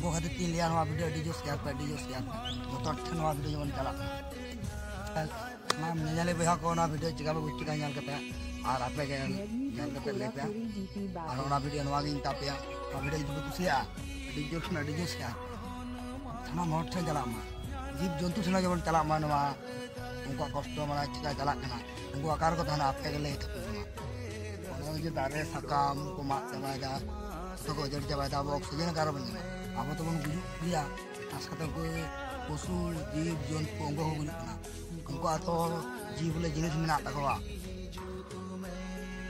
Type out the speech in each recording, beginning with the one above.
उनको खातिर तीन लिया नवा वीडियो डी जो शेयर पे तो ठन नवा वीडियो जमन चला ना नेले बहा को ना वीडियो चिका पे चिका ᱧᱮᱞ कते और आपे के ᱧᱮल कते ले पे और ना वीडियो नवा गिन ता पे ना वीडियो जुबे कुसिया डी जो शेयर थाना मोट ठन चला मा जीव जंतु ठन जमन चला मा नवा उनको कष्ट माना चिका चला कना उनको आकार को थाना आपे के ले जो दारे सकाम को मात चबादा तो को जड़ चबादा अब ऑक्सीजन कार बन अब तो बन गुजु दिया आसकते को पशु जीव जंतु उनको हो गुना उनको तो जीव ले जिनिस मेना तकवा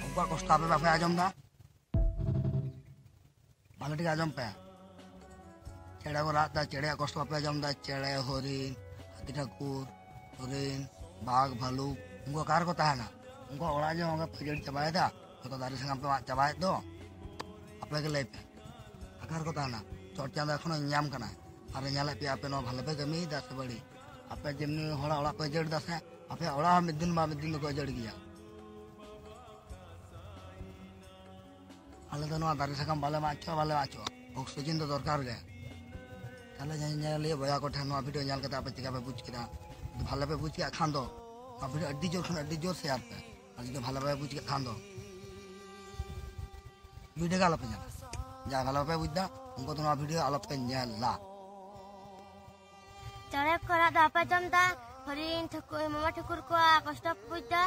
उनको कष्ट आपे बापे आजम दा भालटी आजम पे चेड़ा को रात दा चेड़े कष्ट बापे आजम दा चेड़े हरिण हाथी ठाकुर हरिण बाघ भालू उनको कार को ताना उनको ओड़ा जो होगा फजड़ चबादा तो दारी संगम पे चबाए दो आपे के ले पे आकार को ताना चर्चा दा एखोनो ᱧᱟᱢ कना और ᱧᱮᱞᱮ पे आपे नो भाले पे कमी दा से बड़ी आपे जेमनी होड़ा ओड़ा पे जड़ दा से आपे ओड़ा मिद दिन को जड़ गया आले नो दारी संगम बाले माचो ऑक्सीजन तो दरकार गे ताले ᱧᱮᱞ ले बया को ठनो वीडियो ᱧᱮल कते आपे चिका पे बुझ केदा भाले पे बुझ के खान दो वीडियो अड्डी जोर से आप पे आज तो भाले पे बुझ के खान दो वीडियो का अलग जा भालो पे बुझदा उनको तो वीडियो अलग पे ला चढ़े करा दा पे जमदा हरिण ठाकुर मामा ठाकुर को कष्ट बुझदा